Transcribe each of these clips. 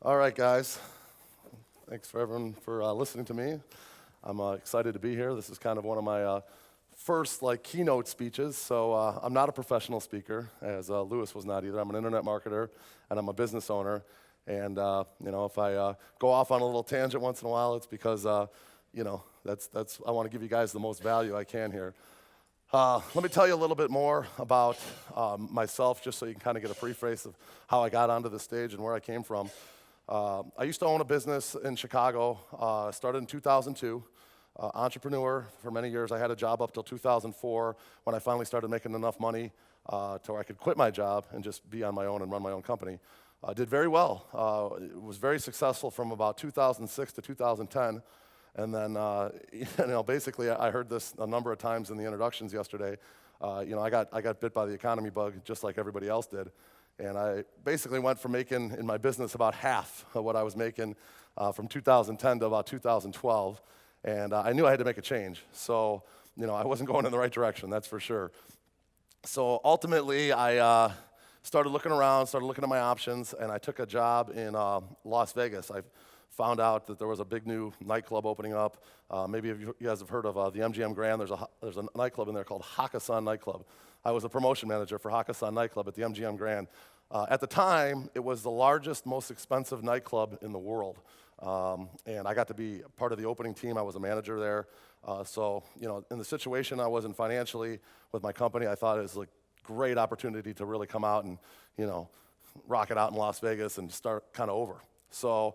All right, guys. Thanks for everyone for listening to me. I'm excited to be here. This is kind of one of my first keynote speeches. So I'm not a professional speaker, as Lewis was not either. I'm an internet marketer and I'm a business owner. And if I go off on a little tangent once in a while, it's because that's I want to give you guys the most value I can here. Let me tell you a little bit more about myself, just so you can kind of get a preface of how I got onto the stage and where I came from. I used to own a business in Chicago. Started in 2002. Entrepreneur for many years. I had a job up till 2004 when I finally started making enough money to where I could quit my job and just be on my own and run my own company. Did very well. Was very successful from about 2006 to 2010. And then, basically, I heard this a number of times in the introductions yesterday. I got bit by the economy bug just like everybody else did. And I basically went from making in my business about half of what I was making from 2010 to about 2012. And I knew I had to make a change. So, I wasn't going in the right direction, that's for sure. So ultimately, I started looking around, started looking at my options, and I took a job in Las Vegas. I found out that there was a big new nightclub opening up. Maybe if you guys have heard of the MGM Grand. There's a nightclub in there called Hakkasan Nightclub. I was a promotion manager for Hakkasan Nightclub at the MGM Grand. At the time, it was the largest, most expensive nightclub in the world. And I got to be part of the opening team. I was a manager there. So, in the situation I was in financially with my company, I thought it was a great opportunity to really come out and, rock it out in Las Vegas and start kind of over. So,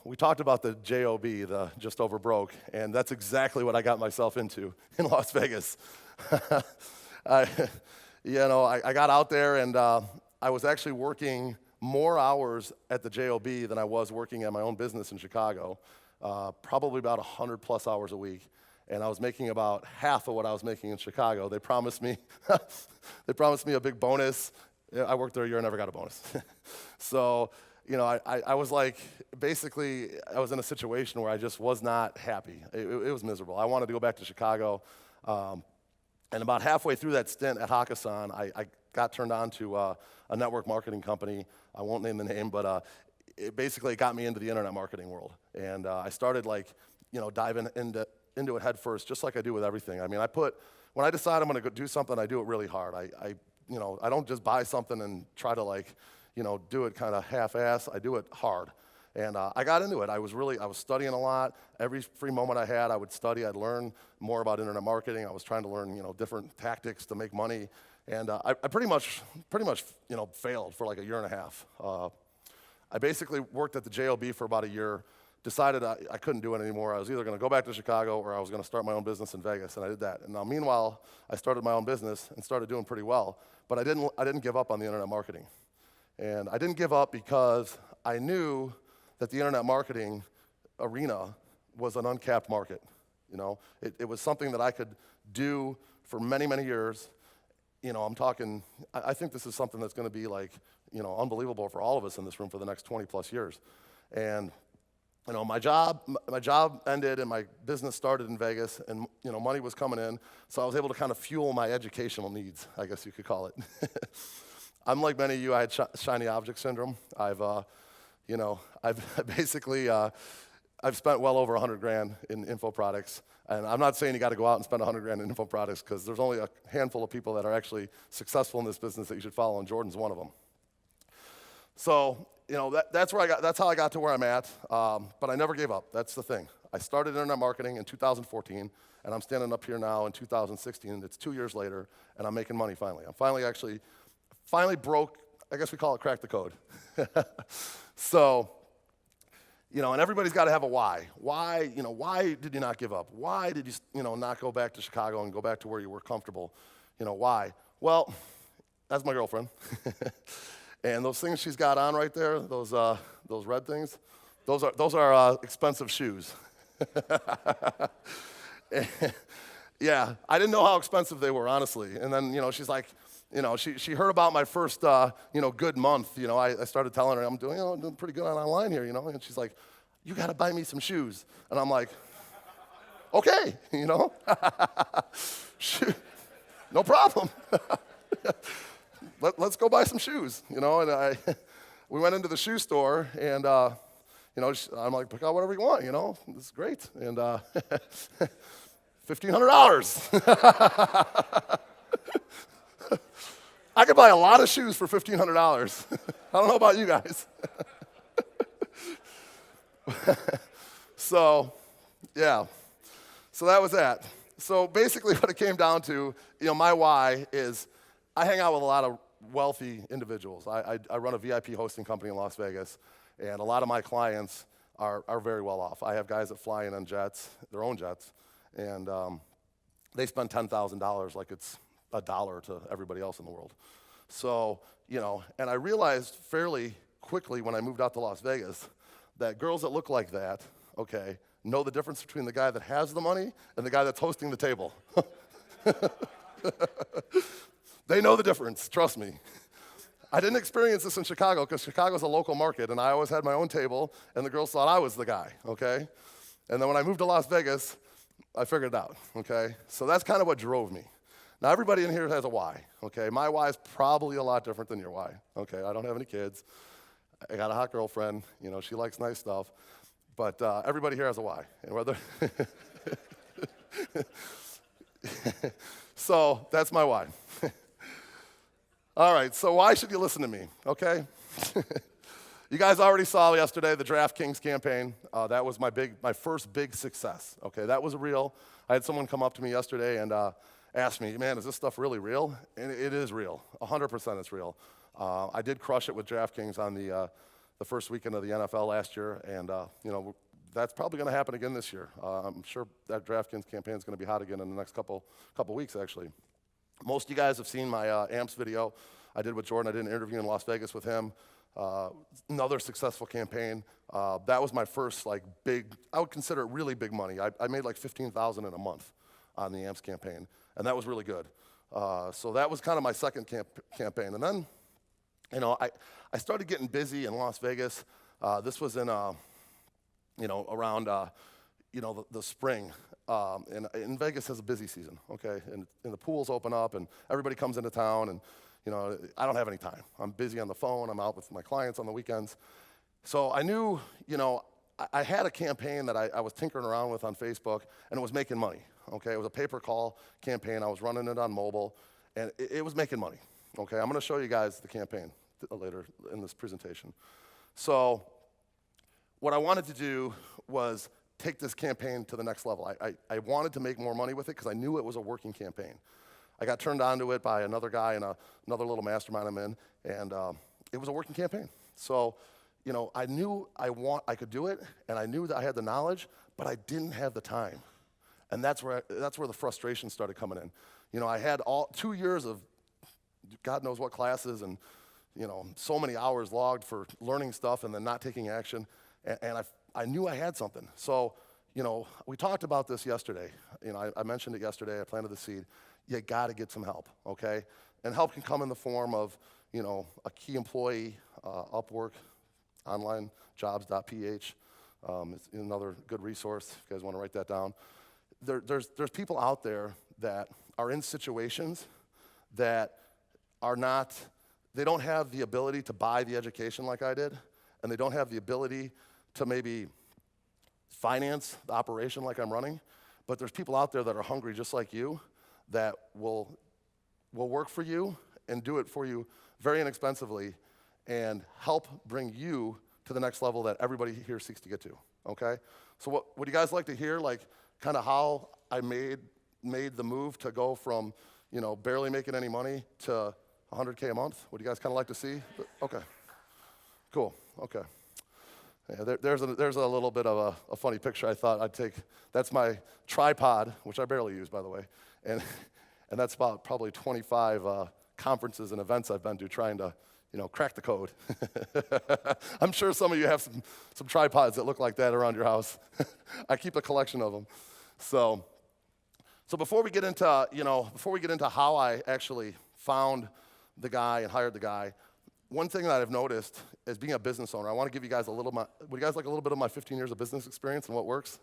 we talked about the JOB, the just over broke, and that's exactly what I got myself into in Las Vegas. I got out there and I was actually working more hours at the JOB than I was working at my own business in Chicago, probably about 100 plus hours a week. And I was making about half of what I was making in Chicago. They promised me, a big bonus. I worked there a year and never got a bonus. So, I was basically, I was in a situation where I just was not happy. It was miserable. I wanted to go back to Chicago. And about halfway through that stint at Hakkasan, I got turned on to a network marketing company. I won't name the name, but it basically got me into the internet marketing world. And I started diving into it head first, just like I do with everything. I mean, when I decide I'm going to do something, I do it really hard. I don't just buy something and try to do it kind of half-ass. I do it hard. And I got into it. I was studying a lot. Every free moment I had, I would study. I'd learn more about internet marketing. I was trying to learn, different tactics to make money. And I pretty much, failed for a year and a half. I basically worked at the JOB for about a year, decided I couldn't do it anymore. I was either going to go back to Chicago or I was going to start my own business in Vegas, and I did that. And now, meanwhile, I started my own business and started doing pretty well. But I didn't give up on the internet marketing. And I didn't give up because I knew that the internet marketing arena was an uncapped market. It was something that I could do for many, many years. I'm talking, I think this is something that's going to be unbelievable for all of us in this room for the next 20 plus years. And, my job ended and my business started in Vegas and, money was coming in. So I was able to kind of fuel my educational needs, I guess you could call it. I'm like many of you, I had shiny object syndrome. I've basically, I've spent well over 100 grand in info products. And I'm not saying you got to go out and spend 100 grand in info products because there's only a handful of people that are actually successful in this business that you should follow, and Jordan's one of them. So, that's how I got to where I'm at. But I never gave up. That's the thing. I started internet marketing in 2014, and I'm standing up here now in 2016. And it's 2 years later, and I'm making money finally. I'm finally broke. I guess we call it crack the code. So, and everybody's got to have a why. Why did you not give up? Why did you, not go back to Chicago and go back to where you were comfortable? Why? Well, that's my girlfriend. And those things she's got on right there, those red things, those are expensive shoes. Yeah, I didn't know how expensive they were, honestly. And then, she's like, she heard about my first, good month. I started telling her I'm doing pretty good online here, and she's like, you got to buy me some shoes. And I'm like, okay, no problem. Let's go buy some shoes, and we went into the shoe store, and I'm like, pick out whatever you want, this is great. And $1,500. I could buy a lot of shoes for $1,500. I don't know about you guys. So, yeah. So that was that. So basically what it came down to, my why is I hang out with a lot of wealthy individuals. I run a VIP hosting company in Las Vegas, and a lot of my clients are very well off. I have guys that fly in on jets, their own jets, and they spend $10,000 like it's $1 to everybody else in the world. So, and I realized fairly quickly when I moved out to Las Vegas that girls that look like that, know the difference between the guy that has the money and the guy that's hosting the table. They know the difference, trust me. I didn't experience this in Chicago because Chicago's a local market, and I always had my own table, and the girls thought I was the guy, And then when I moved to Las Vegas, I figured it out, So that's kind of what drove me. Now, everybody in here has a why, My why is probably a lot different than your why, I don't have any kids. I got a hot girlfriend, she likes nice stuff. But everybody here has a why. And whether so that's my why. All right, so why should you listen to me, You guys already saw yesterday the DraftKings campaign. That was my first big success, That was real. I had someone come up to me yesterday and ask me, man, is this stuff really real? And it is real, 100% it's real. I did crush it with DraftKings on the first weekend of the NFL last year, and that's probably going to happen again this year. I'm sure that DraftKings campaign is going to be hot again in the next couple weeks, actually. Most of you guys have seen my AMPS video I did with Jordan. I did an interview in Las Vegas with him. Another successful campaign. That was my first big, I would consider it really big money. I made like $15,000 in a month on the AMPS campaign, and that was really good. So that was kind of my second campaign. And then, I started getting busy in Las Vegas. This was in, around, the spring. And Vegas has a busy season, And the pools open up, and everybody comes into town, and, I don't have any time. I'm busy on the phone. I'm out with my clients on the weekends. So I knew, I had a campaign that I was tinkering around with on Facebook, and it was making money, It was a pay-per-call campaign. I was running it on mobile, and it was making money, I'm going to show you guys the campaign later in this presentation. So what I wanted to do was take this campaign to the next level. I wanted to make more money with it because I knew it was a working campaign. I got turned on to it by another guy in another little mastermind I'm in, and it was a working campaign. So, I knew I could do it, and I knew that I had the knowledge, but I didn't have the time. And that's where the frustration started coming in. I had 2 years of God knows what classes and, so many hours logged for learning stuff and then not taking action, and I knew I had something. So, we talked about this yesterday. I mentioned it yesterday. I planted the seed. You got to get some help, And help can come in the form of, a key employee, Upwork, onlinejobs.ph. It's another good resource if you guys want to write that down. There's people out there that are in situations that are not, they don't have the ability to buy the education like I did, and they don't have the ability to maybe finance the operation like I'm running, but there's people out there that are hungry just like you that will work for you and do it for you very inexpensively and help bring you to the next level that everybody here seeks to get to, So what would you guys like to hear, kind of how I made the move to go from, barely making any money to $100K a month? Would you guys kind of like to see? Okay, cool, okay. Yeah, there's a little bit of a funny picture I thought I'd take. That's my tripod, which I barely use, by the way, and that's about probably 25 conferences and events I've been to trying to, crack the code. I'm sure some of you have some tripods that look like that around your house. I keep a collection of them. So before we get into how I actually found the guy and hired the guy, one thing that I've noticed as being a business owner, I want to give you guys would you guys like a little bit of my 15 years of business experience and what works?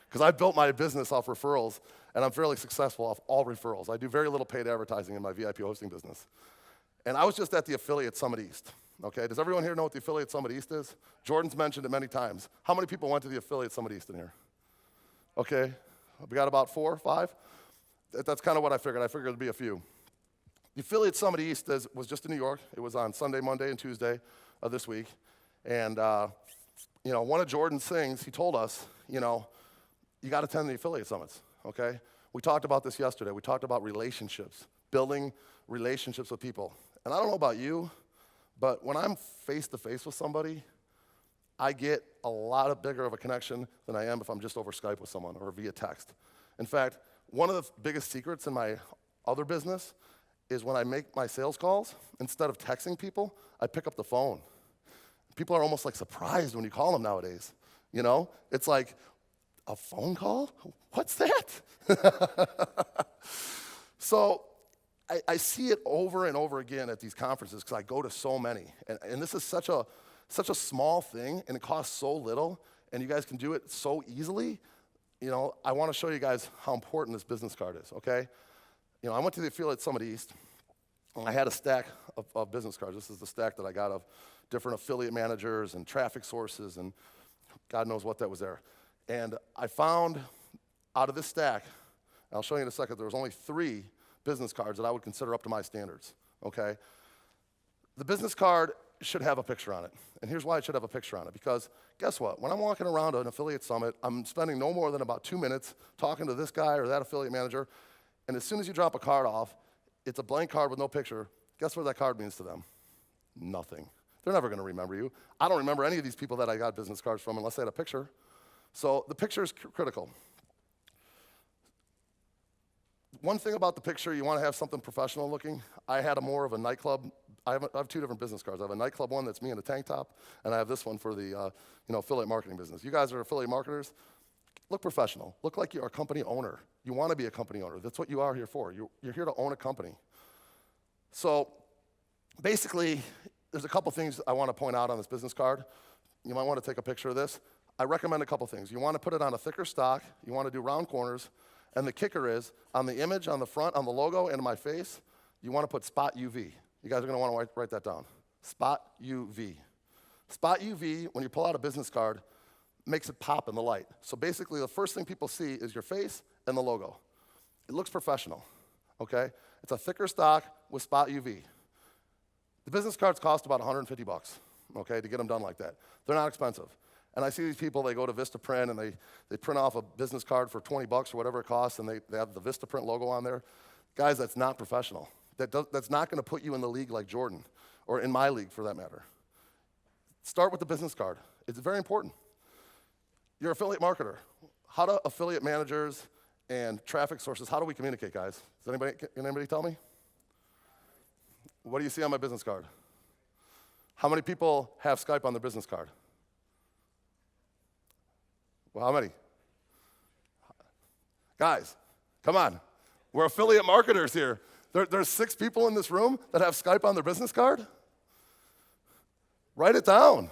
Because I built my business off referrals, and I'm fairly successful off all referrals. I do very little paid advertising in my VIP hosting business. And I was just at the affiliate Summit East, Okay, does everyone here know what the Affiliate Summit East is? Jordan's mentioned it many times. How many people went to the Affiliate Summit East in here? Okay, we got about 4 or 5. That's kind of what I figured. I figured there'd be a few. The Affiliate Summit East was just in New York. It was on Sunday, Monday, and Tuesday of this week. And one of Jordan's things, he told us, you got to attend the affiliate summits, okay? We talked about this yesterday. We talked about relationships, building relationships with people. And I don't know about you, but when I'm face-to-face with somebody, I get a lot bigger of a connection than I am if I'm just over Skype with someone or via text. In fact, one of the biggest secrets in my other business is when I make my sales calls, instead of texting people, I pick up the phone. People are almost like surprised when you call them nowadays. It's like, a phone call? What's that? So I see it over and over again at these conferences because I go to so many. And this is such a small thing, and it costs so little, and you guys can do it so easily. I want to show you guys how important this business card is, okay? I went to the Affiliate Summit East, and I had a stack of business cards. This is the stack that I got of different affiliate managers and traffic sources, and God knows what that was there. And I found out of this stack, and I'll show you in a second, there was only 3 business cards that I would consider up to my standards, okay? The business card should have a picture on it. And here's why it should have a picture on it. Because guess what? When I'm walking around an affiliate summit, I'm spending no more than about 2 minutes talking to this guy or that affiliate manager. And as soon as you drop a card off, it's a blank card with no picture. Guess what that card means to them? Nothing. They're never going to remember you. I don't remember any of these people that I got business cards from unless they had a picture. So the picture is critical. One thing about the picture, you want to have something professional looking. I had more of a nightclub. I have 2 different business cards. I have a nightclub one that's me in a tank top, and I have this one for the affiliate marketing business. You guys are affiliate marketers. Look professional. Look like you're a company owner. You want to be a company owner. That's what you are here for. You're here to own a company. So basically, there's a couple things I want to point out on this business card. You might want to take a picture of this. I recommend a couple things. You want to put it on a thicker stock. You want to do round corners. And the kicker is, on the image, on the front, on the logo, and my face, you want to put spot UV. You guys are going to want to write that down. Spot UV. Spot UV, when you pull out a business card, makes it pop in the light. So basically, the first thing people see is your face and the logo. It looks professional, okay? It's a thicker stock with spot UV. The business cards cost about $150, okay, to get them done like that. They're not expensive. And I see these people, they go to Vistaprint, and they print off a business card for $20 or whatever it costs, and they have the Vistaprint logo on there. Guys, that's not professional. That's not going to put you in the league like Jordan, or in my league for that matter. Start with the business card. It's very important. You're an affiliate marketer. How do affiliate managers and traffic sources, how do we communicate, guys? Can anybody tell me? What do you see on my business card? How many people have Skype on their business card? Well, how many? Guys, come on. We're affiliate marketers here. There's 6 people in this room that have Skype on their business card? Write it down.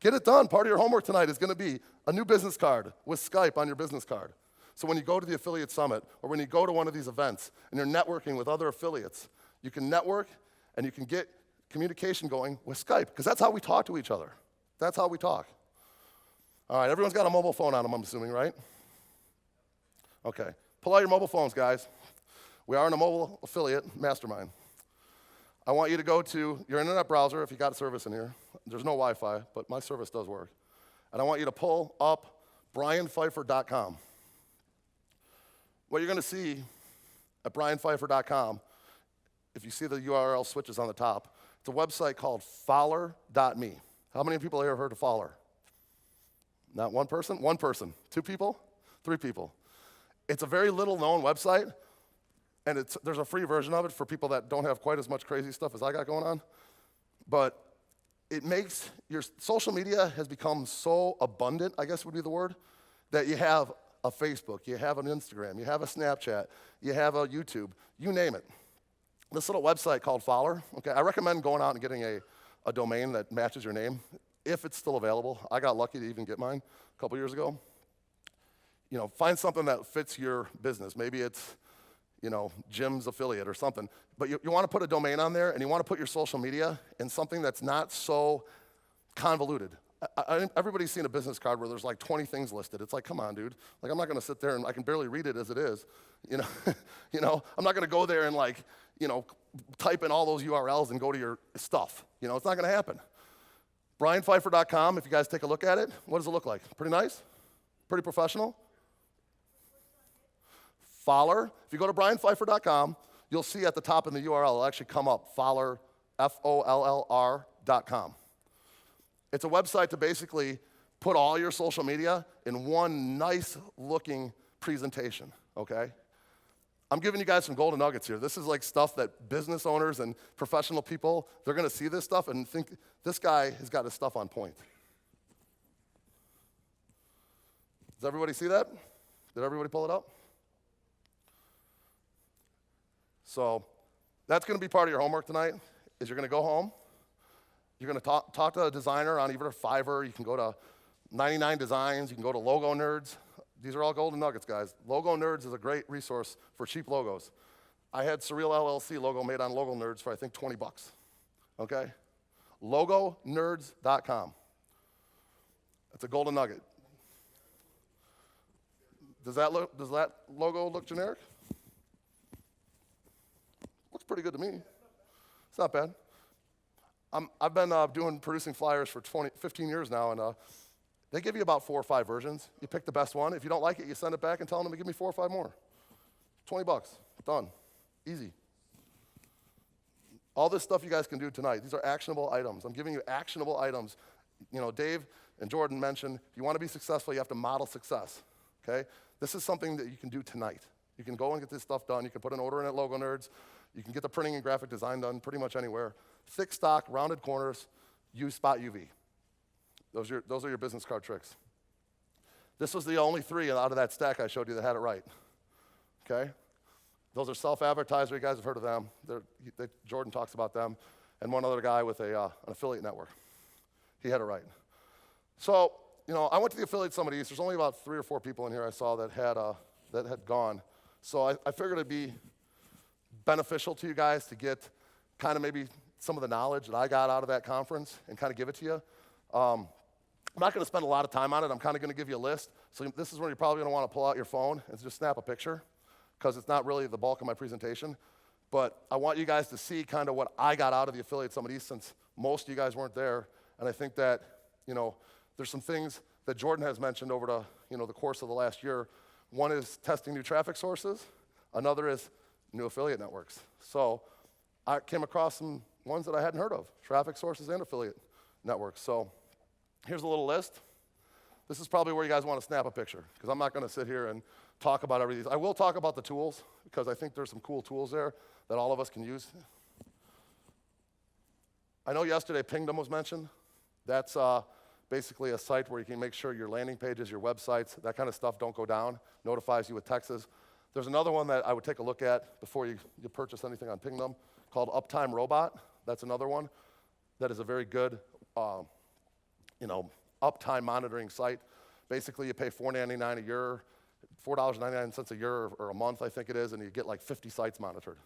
Get it done. Part of your homework tonight is going to be a new business card with Skype on your business card. So when you go to the affiliate summit, or when you go to one of these events and you're networking with other affiliates, you can network and you can get communication going with Skype, because that's how we talk to each other. That's how we talk. All right, everyone's got a mobile phone on them, I'm assuming, right? Okay, pull out your mobile phones, guys. We are in a mobile affiliate mastermind. I want you to go to your internet browser if you got service in here. There's no Wi-Fi, but my service does work. And I want you to pull up brianpfeiffer.com. What you're going to see at brianpfeiffer.com, if you see the URL switches on the top, it's a website called Fowler.me. How many people here have heard of Fowler? Not one person? One person. 2 people? 3 people. It's a very little known website, and there's a free version of it for people that don't have quite as much crazy stuff as I got going on. But it makes your social media has become so abundant, I guess would be the word, that you have a Facebook, you have an Instagram, you have a Snapchat, you have a YouTube, you name it. This little website called Fowler, okay, I recommend going out and getting a domain that matches your name, if it's still available. I got lucky to even get mine a couple years ago. Find something that fits your business. Maybe it's, Jim's affiliate or something. But you want to put a domain on there, and you want to put your social media in something that's not so convoluted. Everybody's seen a business card where there's like 20 things listed. It's like, come on, dude. Like, I'm not going to sit there and I can barely read it as it is. I'm not going to go there and type in all those URLs and go to your stuff. It's not going to happen. BrianPfeiffer.com, if you guys take a look at it, what does it look like? Pretty nice? Pretty professional? Fowler. If you go to BrianPfeiffer.com, you'll see at the top in the URL, it'll actually come up, Fowler, Follr.com. It's a website to basically put all your social media in one nice-looking presentation, okay? I'm giving you guys some golden nuggets here. This is like stuff that business owners and professional people, they're going to see this stuff and think, this guy has got his stuff on point. Does everybody see that? Did everybody pull it up? So that's going to be part of your homework tonight, is you're going to go home. You're going to talk to a designer on either Pfeiffer. You can go to 99 Designs. You can go to Logo Nerds. These are all golden nuggets, guys. Logo Nerds is a great resource for cheap logos. I had Surreal LLC logo made on Logo Nerds for, I think, 20 bucks, okay? LogoNerds.com. That's a golden nugget. Does that logo look generic? Looks pretty good to me. It's not bad. I've been producing flyers for 15 years now, and they give you about 4 or 5 versions. You pick the best one. If you don't like it, you send it back and tell them to give me 4 or 5 more. 20 bucks, done, easy. All this stuff you guys can do tonight. These are actionable items. I'm giving you actionable items. Dave and Jordan mentioned, if you want to be successful, you have to model success, okay? This is something that you can do tonight. You can go and get this stuff done. You can put an order in at Logo Nerds. You can get the printing and graphic design done pretty much anywhere. Thick stock, rounded corners, use spot UV. Those are your business card tricks. This was the only 3 out of that stack I showed you that had it right, okay? Those are self-advertiser. You guys have heard of them. Jordan talks about them. And one other guy with an affiliate network. He had it right. So, I went to the Affiliate Summit East. There's only about 3 or 4 people in here I saw that had gone. So I figured it'd be beneficial to you guys to get kind of maybe some of the knowledge that I got out of that conference and kind of give it to you. I'm not going to spend a lot of time on it. I'm kind of going to give you a list. So this is where you're probably going to want to pull out your phone and just snap a picture, because it's not really the bulk of my presentation. But I want you guys to see kind of what I got out of the Affiliate Summit East, since most of you guys weren't there. And I think that, there's some things that Jordan has mentioned over the course of the last year. One is testing new traffic sources. Another is new affiliate networks. So I came across some ones that I hadn't heard of, traffic sources and affiliate networks. So here's a little list. This is probably where you guys want to snap a picture, because I'm not going to sit here and talk about every of these. I will talk about the tools, because I think there's some cool tools there that all of us can use. I know yesterday Pingdom was mentioned. That's basically a site where you can make sure your landing pages, your websites, that kind of stuff don't go down, notifies you with texts. There's another one that I would take a look at before you purchase anything on Pingdom called Uptime Robot. That's another one that is a very good uptime monitoring site. Basically, you pay $4.99 a year, $4.99 a year or a month, I think it is, and you get like 50 sites monitored.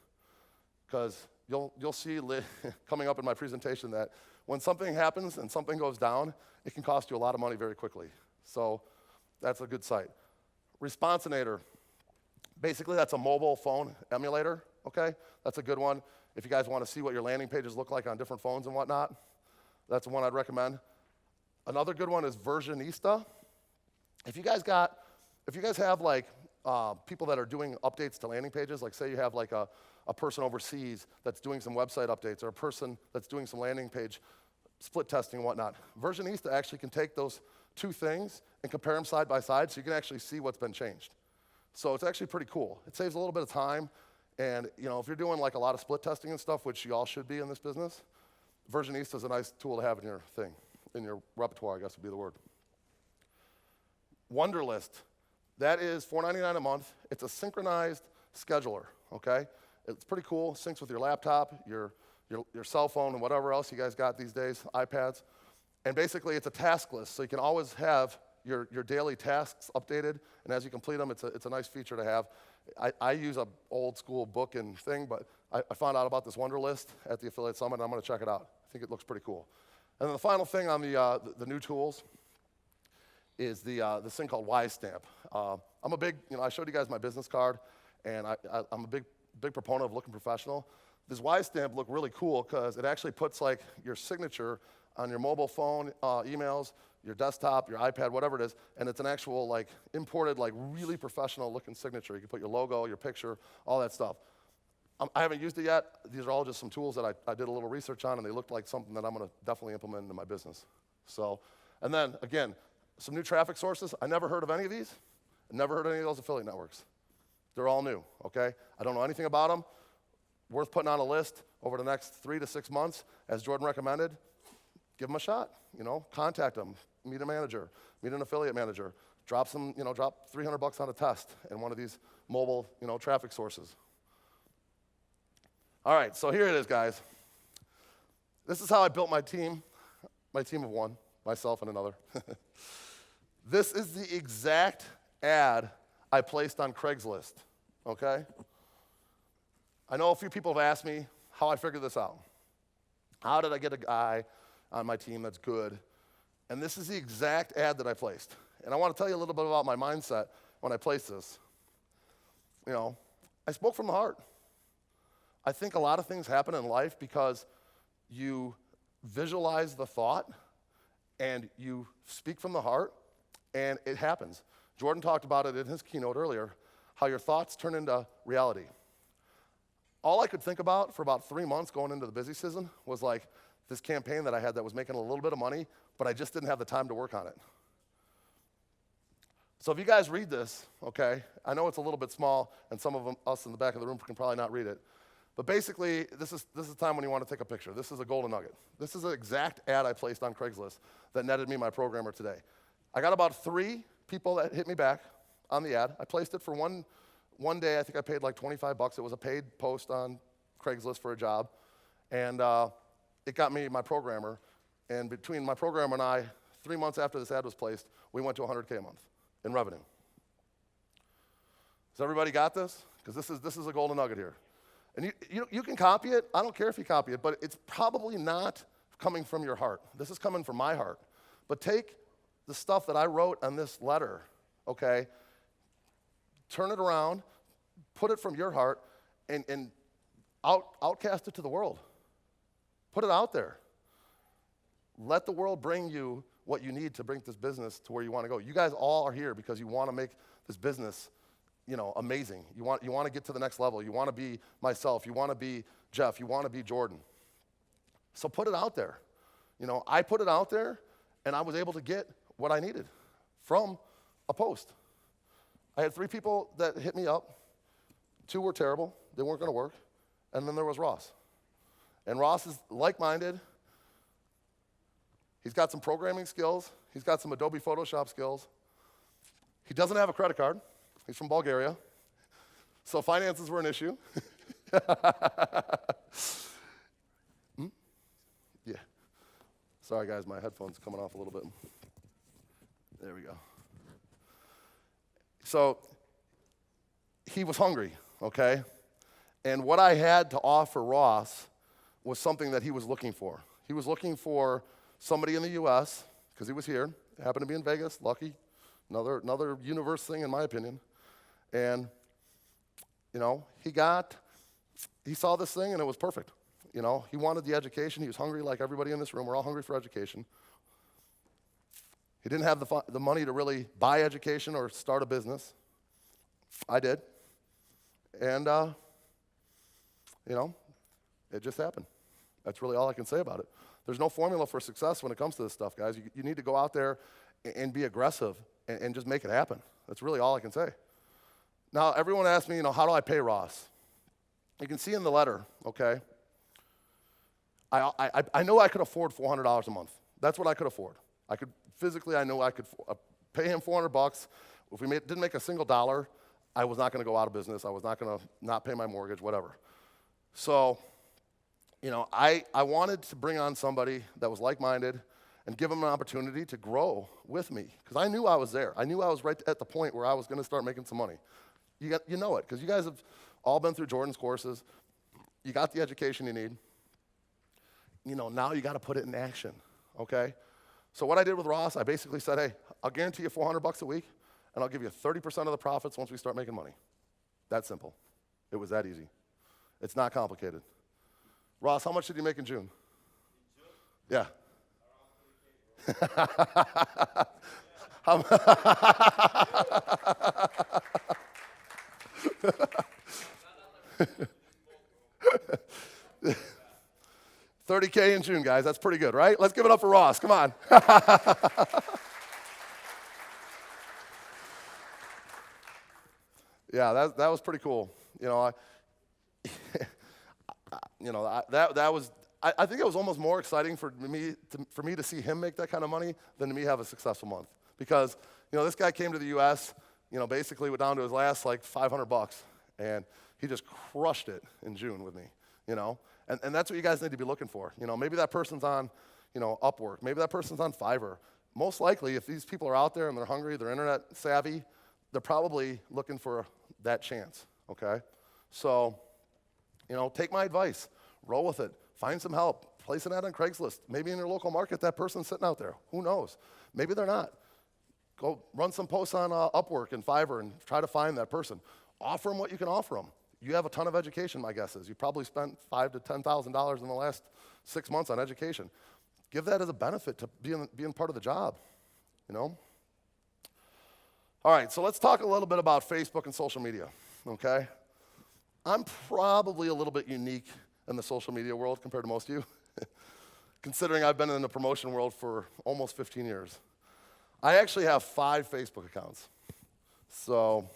Because you'll see coming up in my presentation that when something happens and something goes down, it can cost you a lot of money very quickly. So that's a good site. Responsinator. Basically, that's a mobile phone emulator, okay? That's a good one. If you guys want to see what your landing pages look like on different phones and whatnot, that's one I'd recommend. Another good one is Versionista. If you guys have like people that are doing updates to landing pages, like say you have like a person overseas that's doing some website updates, or a person that's doing some landing page split testing and whatnot, Versionista actually can take those 2 things and compare them side by side, so you can actually see what's been changed. So it's actually pretty cool. It saves a little bit of time, and if you're doing like a lot of split testing and stuff, which you all should be in this business, Versionista is a nice tool to have in your thing, in your repertoire, I guess would be the word. Wunderlist. That is $4.99 a month. It's a synchronized scheduler, okay? It's pretty cool. Syncs with your laptop, your cell phone, and whatever else you guys got these days, iPads. And basically, it's a task list, so you can always have your daily tasks updated, and as you complete them, it's a nice feature to have. I use a old school book and thing, but I found out about this Wonder List at the Affiliate Summit, and I'm going to check it out. I think it looks pretty cool. And then the final thing on the new tools is this thing called Wise Stamp. I'm a big, I showed you guys my business card, and I'm a big proponent of looking professional. This Wise Stamp looked really cool because it actually puts like your signature on your mobile phone, emails, your desktop, your iPad, whatever it is, and it's an actual like imported, like really professional looking signature. You can put your logo, your picture, all that stuff. I haven't used it yet. These are all just some tools that I did a little research on, and they looked like something that I'm going to definitely implement into my business. So, and then again, some new traffic sources. I never heard of any of these. I never heard of any of those affiliate networks. They're all new, okay? I don't know anything about them. Worth putting on a list over the next 3 to 6 months, as Jordan recommended. Give them a shot, contact them, meet a manager, meet an affiliate manager, drop $300 on a test in one of these mobile, traffic sources. All right, so here it is, guys. This is how I built my team of one, myself and another. This is the exact ad I placed on Craigslist, okay? I know a few people have asked me how I figured this out. How did I get a guy on my team that's good? And this is the exact ad that I placed. And I want to tell you a little bit about my mindset when I placed this. I spoke from the heart. I think a lot of things happen in life because you visualize the thought and you speak from the heart, and it happens. Jordan talked about it in his keynote earlier, how your thoughts turn into reality. All I could think about for about 3 months going into the busy season was like this campaign that I had that was making a little bit of money, but I just didn't have the time to work on it. So if you guys read this, okay, I know it's a little bit small, and some of us in the back of the room can probably not read it, but basically, this is the time when you want to take a picture. This is a golden nugget. This is the exact ad I placed on Craigslist that netted me my programmer today. I got about 3 people that hit me back on the ad. I placed it for one day. I think I paid like $25. It was a paid post on Craigslist for a job, and it got me my programmer. And between my programmer and I, 3 months after this ad was placed, we went to $100K a month in revenue. Has everybody got this? Because this is a golden nugget here. And you can copy it. I don't care if you copy it, but it's probably not coming from your heart. This is coming from my heart. But take the stuff that I wrote on this letter, okay, turn it around, put it from your heart, and outcast it to the world. Put it out there. Let the world bring you what you need to bring this business to where you want to go. You guys all are here because you want to make this business amazing. You want to get to the next level. You want to be myself. You want to be Jeff. You want to be Jordan. So put it out there. I put it out there, and I was able to get what I needed from a post. I had 3 people that hit me up. 2 were terrible. They weren't going to work. And then there was Ross. And Ross is like-minded. He's got some programming skills. He's got some Adobe Photoshop skills. He doesn't have a credit card. He's from Bulgaria, so finances were an issue. Yeah. Sorry, guys, my headphone's coming off a little bit. There we go. So he was hungry, okay? And what I had to offer Ross was something that he was looking for. He was looking for somebody in the U.S., because he was here, happened to be in Vegas, lucky, another universe thing in my opinion. And, he saw this thing and it was perfect. He wanted the education. He was hungry like everybody in this room. We're all hungry for education. He didn't have the money to really buy education or start a business. I did. And, it just happened. That's really all I can say about it. There's no formula for success when it comes to this stuff, guys. You need to go out there and be aggressive and just make it happen. That's really all I can say. Now, everyone asks me, how do I pay Ross? You can see in the letter, okay? I know I could afford $400 a month. That's what I could afford. I know I could pay him $400. If we didn't make a single dollar, I was not going to go out of business. I was not going to not pay my mortgage, whatever. So, I wanted to bring on somebody that was like-minded and give them an opportunity to grow with me. Because I knew I was there. I knew I was right at the point where I was going to start making some money. You know it, because you guys have all been through Jordan's courses. You got the education you need. Now you got to put it in action, okay? So what I did with Ross, I basically said, hey, I'll guarantee you $400 a week, and I'll give you 30% of the profits once we start making money. That simple. It was that easy. It's not complicated. Ross, how much did you make in June? Yeah. $30K in June, guys. That's pretty good, right? Let's give it up for Ross. Come on. Yeah, that was pretty cool. I think it was almost more exciting for me to see him make that kind of money than to me have a successful month. Because, this guy came to the U.S., basically went down to his last like $500, and he just crushed it in June with me, And that's what you guys need to be looking for. Maybe that person's on, Upwork. Maybe that person's on Pfeiffer. Most likely, if these people are out there and they're hungry, they're internet savvy, they're probably looking for that chance, okay? So, take my advice. Roll with it. Find some help. Place an ad on Craigslist. Maybe in your local market, that person's sitting out there. Who knows? Maybe they're not. Go run some posts on Upwork and Fiverr and try to find that person. Offer them what you can offer them. You have a ton of education, my guess is. You probably spent $5,000 to $10,000 in the last 6 months on education. Give that as a benefit to being part of the job, All right, so let's talk a little bit about Facebook and social media, okay? I'm probably a little bit unique in the social media world compared to most of you, considering I've been in the promotion world for almost 15 years. I actually have 5 Facebook accounts. So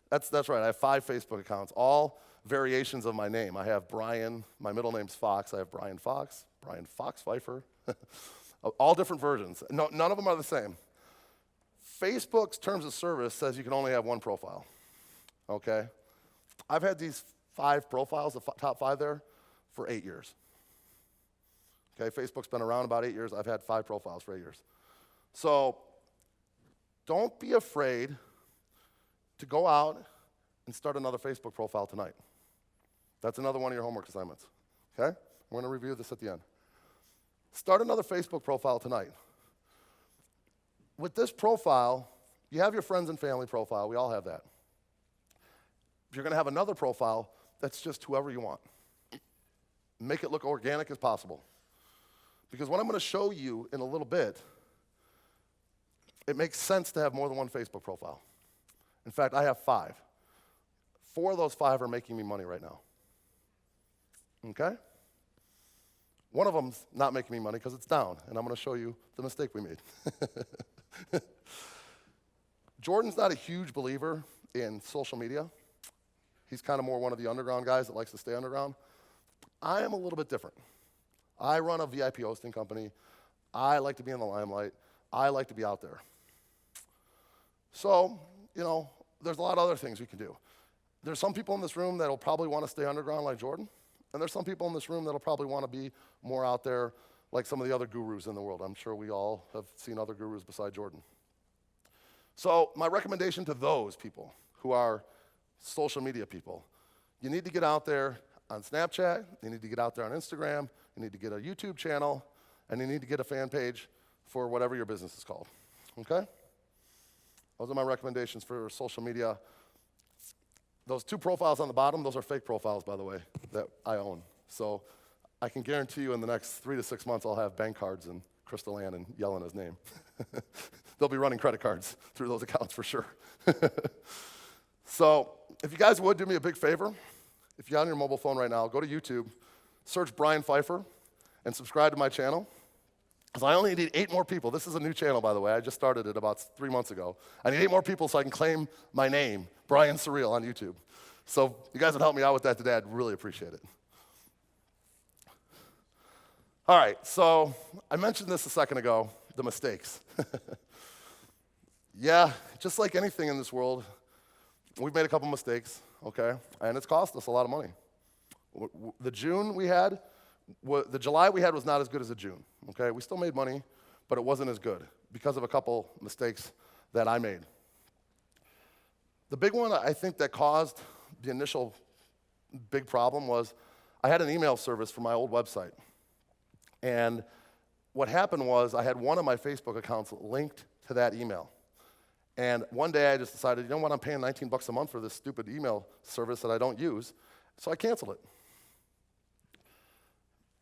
that's right, I have 5 Facebook accounts, all variations of my name. I have Brian, my middle name's Fox. I have Brian Fox Pfeiffer, all different versions. No, none of them are the same. Facebook's terms of service says you can only have one profile, okay? I've had these 5 profiles, the top 5 there, for 8 years. Okay, Facebook's been around about 8 years. I've had 5 profiles for 8 years. So don't be afraid to go out and start another Facebook profile tonight. That's another one of your homework assignments, okay? We're going to review this at the end. Start another Facebook profile tonight. With this profile, you have your friends and family profile. We all have that. You're going to have another profile that's just whoever you want. Make it look organic as possible. Because what I'm going to show you in a little bit, it makes sense to have more than one Facebook profile. In fact, I have 5. 4 of those 5 are making me money right now. Okay? One of them's not making me money because it's down, and I'm going to show you the mistake we made. Jordan's not a huge believer in social media. He's kind of more one of the underground guys that likes to stay underground. I am a little bit different. I run a VIP hosting company. I like to be in the limelight. I like to be out there. So, there's a lot of other things we can do. There's some people in this room that'll probably want to stay underground like Jordan, and there's some people in this room that'll probably want to be more out there like some of the other gurus in the world. I'm sure we all have seen other gurus beside Jordan. So my recommendation to those people who are social media people, you need to get out there on Snapchat, you need to get out there on Instagram, you need to get a YouTube channel, and you need to get a fan page for whatever your business is called, okay? Those are my recommendations for social media. Those 2 profiles on the bottom, those are fake profiles, by the way, that I own. So I can guarantee you in the next 3 to 6 months, I'll have bank cards and Crystal Ann and yelling his name. They'll be running credit cards through those accounts for sure. So if you guys would do me a big favor, if you're on your mobile phone right now, go to YouTube, search Brian Pfeiffer, and subscribe to my channel. Because I only need 8 more people. This is a new channel, by the way. I just started it about 3 months ago. I need 8 more people so I can claim my name, Brian Surreal, on YouTube. So if you guys would help me out with that today, I'd really appreciate it. All right, so I mentioned this a second ago, the mistakes. Yeah, just like anything in this world, we've made a couple mistakes, okay? And it's cost us a lot of money. The July we had was not as good as the June, okay? We still made money, but it wasn't as good because of a couple mistakes that I made. The big one I think that caused the initial big problem was I had an email service for my old website. And what happened was I had one of my Facebook accounts linked to that email. And one day I just decided, you know what, I'm paying $19 a month for this stupid email service that I don't use, so I canceled it.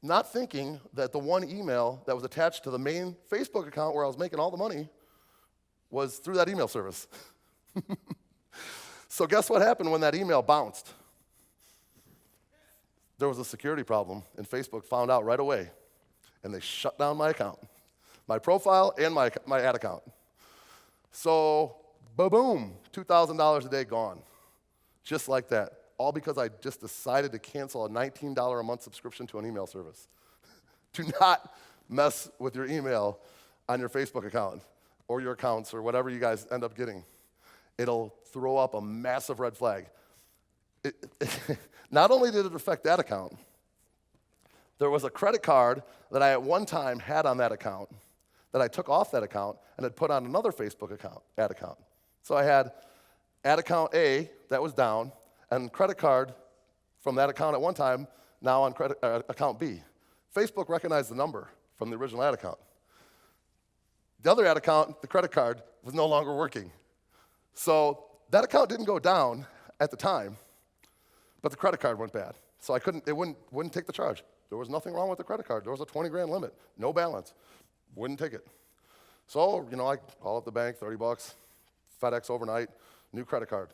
Not thinking that the one email that was attached to the main Facebook account where I was making all the money was through that email service. So guess what happened when that email bounced? There was a security problem, and Facebook found out right away, and they shut down my account, my profile and my ad account. So, boom, $2,000 a day gone, just like that, all because I just decided to cancel a $19 a month subscription to an email service. Do not mess with your email on your Facebook account or your accounts or whatever you guys end up getting. It'll throw up a massive red flag. Not only did it affect that account, there was a credit card that I at one time had on that account that I took off that account and had put on another Facebook account, ad account. So I had ad account A that was down and credit card from that account at one time now on account B. Facebook recognized the number from the original ad account. The other ad account, the credit card, was no longer working. So that account didn't go down at the time, but the credit card went bad. So it wouldn't take the charge. There was nothing wrong with the credit card. There was a 20 grand limit, no balance. Wouldn't take it. So, I call up the bank, $30, FedEx overnight, new credit card.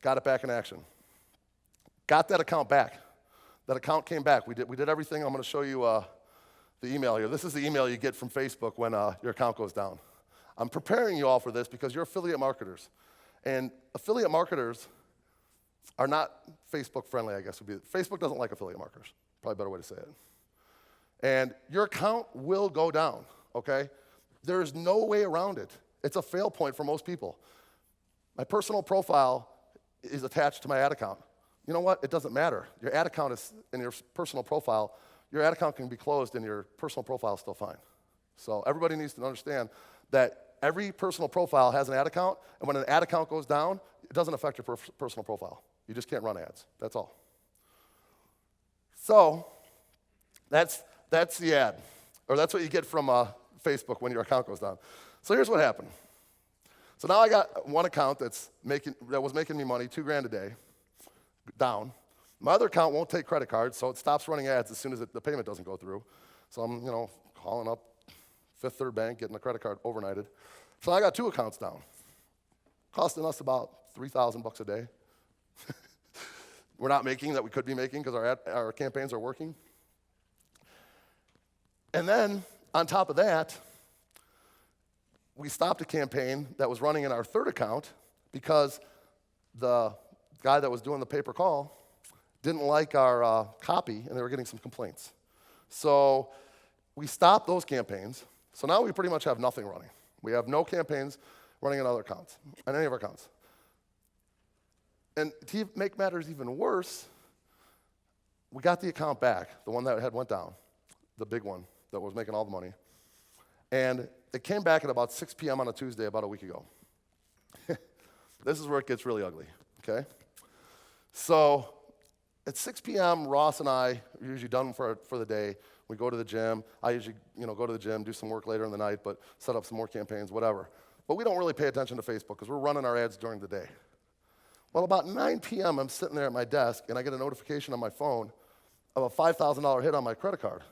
Got it back in action. Got that account back. That account came back. We did everything. I'm going to show you the email here. This is the email you get from Facebook when your account goes down. I'm preparing you all for this because you're affiliate marketers. And affiliate marketers are not Facebook friendly, I guess would be. Facebook doesn't like affiliate marketers. Probably a better way to say it. And your account will go down, okay? There's no way around it. It's a fail point for most people. My personal profile is attached to my ad account. You know what? It doesn't matter. Your ad account is in your personal profile. Your ad account can be closed and your personal profile is still fine. So everybody needs to understand that every personal profile has an ad account, and when an ad account goes down, it doesn't affect your personal profile. You just can't run ads. That's all. So that's the ad, or that's what you get from Facebook when your account goes down. So here's what happened. So now I got one account that was making me money, $2,000 a day, down. My other account won't take credit cards, so it stops running ads as soon as the payment doesn't go through. So I'm, calling up Fifth Third Bank, getting a credit card overnighted. So I got two accounts down, costing us about $3,000 a day. We're not making that we could be making because our campaigns are working. And then, on top of that, we stopped a campaign that was running in our third account because the guy that was doing the pay-per-call didn't like our copy, and they were getting some complaints. So we stopped those campaigns. So now we pretty much have nothing running. We have no campaigns running on other accounts, on any of our accounts. And to make matters even worse, we got the account back, the one that had went down, the big one that was making all the money. And it came back at about 6 p.m. on a Tuesday about a week ago. This is where it gets really ugly, okay? So at 6 p.m., Ross and I are usually done for the day. We go to the gym. I usually go to the gym, do some work later in the night, but set up some more campaigns, whatever. But we don't really pay attention to Facebook because we're running our ads during the day. Well, about 9 p.m., I'm sitting there at my desk, and I get a notification on my phone of a $5,000 hit on my credit card.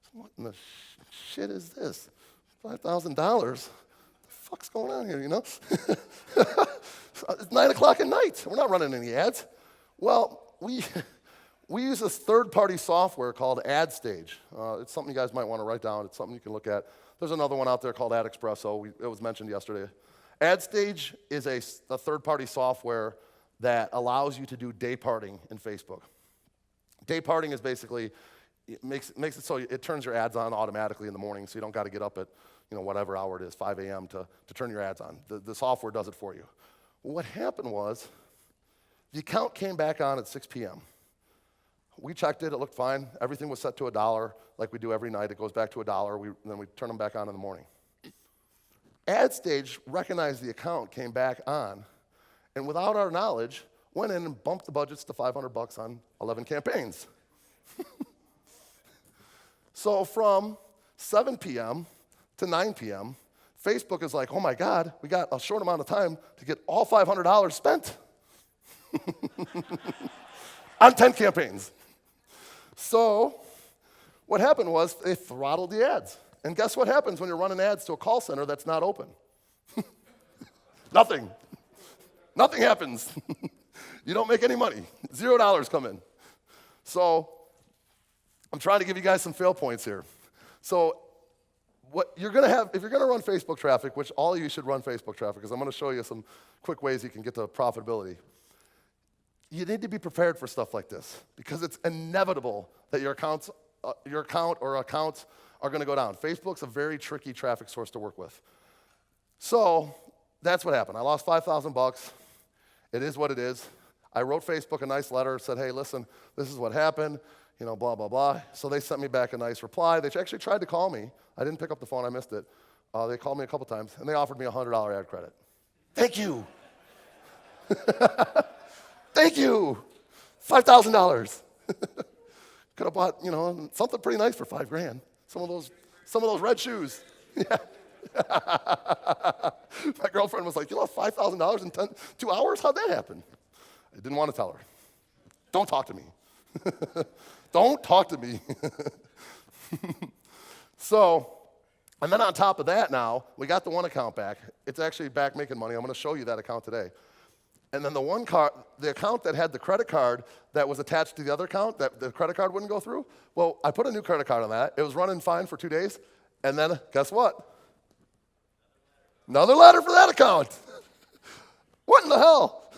So what in the shit is this? $5,000? What the fuck's going on here, It's 9 o'clock at night. We're not running any ads. Well, we use this third-party software called AdStage. It's something you guys might want to write down. It's something you can look at. There's another one out there called AdExpresso. It was mentioned yesterday. AdStage is a third-party software that allows you to do day parting in Facebook. Day parting is basically, it makes it so it turns your ads on automatically in the morning, so you don't got to get up at whatever hour it is, 5 a.m. to turn your ads on. The software does it for you. Well, what happened was the account came back on at 6 p.m. we checked it, it looked fine. Everything was set to $1, like we do every night. It goes back to $1, then we turn them back on in the morning. Ad stage recognized the account, came back on, and without our knowledge, went in and bumped the budgets to $500 on 11 campaigns. So from 7 p.m. to 9 p.m., Facebook is like, oh my God, we got a short amount of time to get all $500 spent on 10 campaigns. So what happened was they throttled the ads. And guess what happens when you're running ads to a call center that's not open? Nothing. Nothing happens. You don't make any money. $0 come in. So I'm trying to give you guys some fail points here. So what you're going to have, if you're going to run Facebook traffic, which all of you should run Facebook traffic, because I'm going to show you some quick ways you can get to profitability. You need to be prepared for stuff like this because it's inevitable that your account or accounts are going to go down. Facebook's a very tricky traffic source to work with. So that's what happened. I lost $5,000. It is what it is. I wrote Facebook a nice letter, said, hey, listen, this is what happened, you know, blah, blah, blah. So they sent me back a nice reply. They actually tried to call me. I didn't pick up the phone. I missed it. They called me a couple times, and they offered me a $100 ad credit. Thank you. Thank you. $5,000. Could have bought, you know, something pretty nice for $5,000. Some of those red shoes. Yeah. My girlfriend was like, you lost $5,000 in 2 hours? How'd that happen? I didn't want to tell her. Don't talk to me. Don't talk to me. So, and then on top of that now, we got the one account back. It's actually back making money. I'm going to show you that account today. And then the account that had the credit card that was attached to the other account, that the credit card wouldn't go through, well, I put a new credit card on that. It was running fine for 2 days. And then, guess what? Another letter for that account. What in the hell?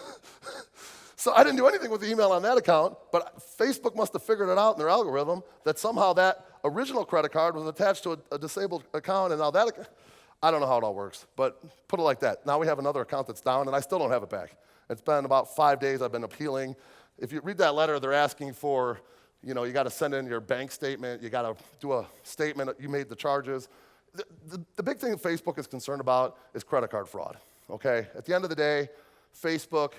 So I didn't do anything with the email on that account, but Facebook must have figured it out in their algorithm that somehow that original credit card was attached to a disabled account, and now that, I don't know how it all works, but put it like that. Now we have another account that's down, and I still don't have it back. It's been about 5 days I've been appealing. If you read that letter, they're asking for, you know, you got to send in your bank statement. You got to do a statement that you made the charges. The big thing that Facebook is concerned about is credit card fraud, okay? At the end of the day, Facebook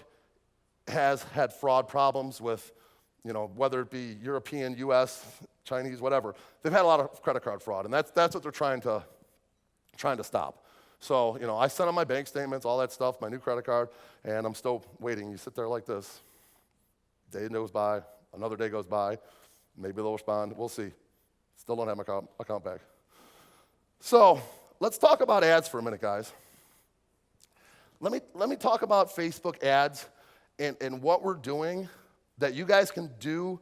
has had fraud problems with, you know, whether it be European, US, Chinese, whatever. They've had a lot of credit card fraud, and that's what they're trying to stop. So, you know, I sent them my bank statements, all that stuff, my new credit card, and I'm still waiting. You sit there like this. Day goes by, another day goes by. Maybe they'll respond. We'll see. Still don't have my account back. So let's talk about ads for a minute, guys. Let me talk about Facebook ads and what we're doing that you guys can do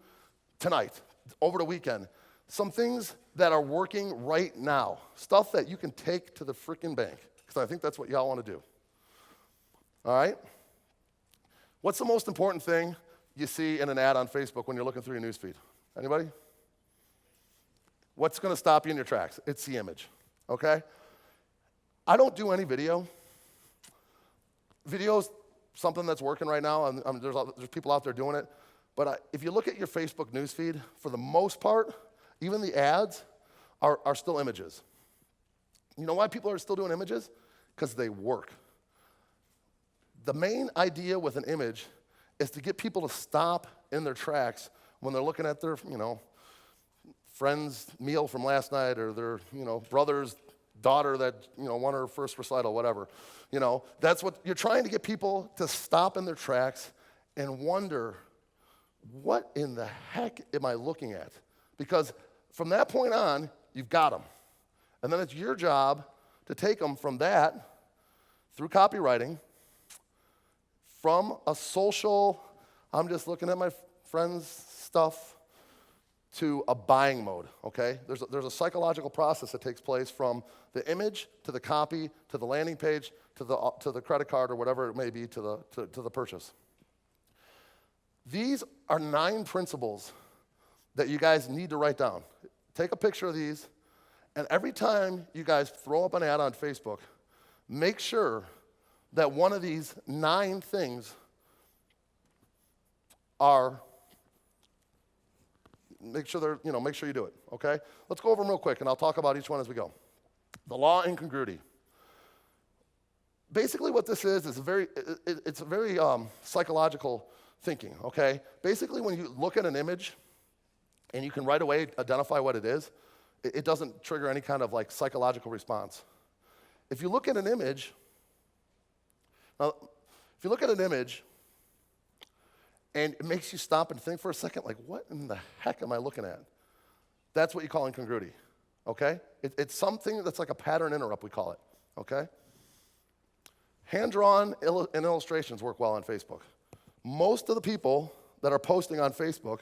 tonight, over the weekend. Some things that are working right now, stuff that you can take to the freaking bank, because I think that's what y'all want to do. All right? What's the most important thing you see in an ad on Facebook when you're looking through your newsfeed? Anybody? What's going to stop you in your tracks? It's the image, okay? I don't do any video. Video's something that's working right now, and there's people out there doing it. But if you look at your Facebook newsfeed, for the most part, even the ads are still images. You know why people are still doing images? Because they work. The main idea with an image is to get people to stop in their tracks when they're looking at their, you know, friend's meal from last night or their, you know, brother's daughter that, you know, won her first recital, whatever. You know, that's what you're trying to get people to stop in their tracks and wonder, what in the heck am I looking at? Because from that point on, you've got them. And then it's your job to take them from that, through copywriting, from a social, I'm just looking at my friend's stuff, to a buying mode, okay? There's a psychological process that takes place from the image to the copy to the landing page to the credit card or whatever it may be to the purchase. These are 9 principles that you guys need to write down. Take a picture of these, and every time you guys throw up an ad on Facebook, make sure that one of these 9 things are make sure you do it, okay? Let's go over them real quick, and I'll talk about each one as we go. The law of incongruity. Basically what this is it's a very psychological thinking, okay? Basically when you look at an image and you can right away identify what it is, it doesn't trigger any kind of like psychological response. If you look at an image, and it makes you stop and think for a second, like what in the heck am I looking at? That's what you call incongruity, okay? It's something that's like a pattern interrupt, we call it, okay? Hand-drawn and illustrations work well on Facebook. Most of the people that are posting on Facebook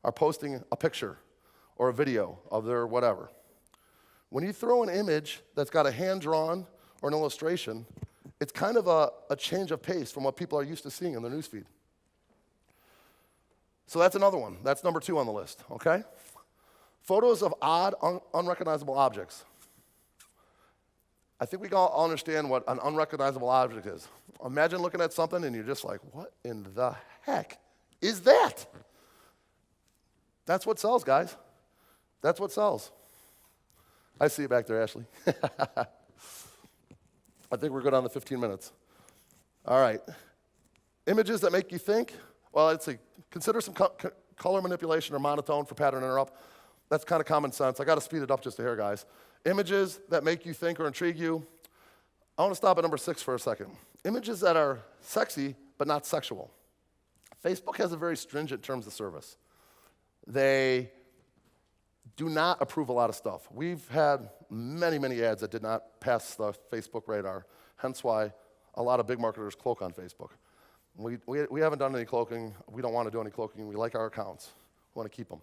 are posting a picture or a video of their whatever. When you throw an image that's got a hand-drawn or an illustration, it's kind of a change of pace from what people are used to seeing in their newsfeed. So that's another one. That's number 2 on the list, okay? Photos of odd, unrecognizable objects. I think we can all understand what an unrecognizable object is. Imagine looking at something and you're just like, what in the heck is that? That's what sells, guys. That's what sells. I see you back there, Ashley. I think we're good on the 15 minutes. All right. Images that make you think. Well, let's see. Consider some color manipulation or monotone for pattern interrupt. That's kind of common sense. I got to speed it up just a hair, guys. Images that make you think or intrigue you. I want to stop at number 6 for a second. Images that are sexy but not sexual. Facebook has a very stringent terms of service. They do not approve a lot of stuff. We've had many, many ads that did not pass the Facebook radar, hence why a lot of big marketers cloak on Facebook. We haven't done any cloaking. We don't want to do any cloaking. We like our accounts. We want to keep them.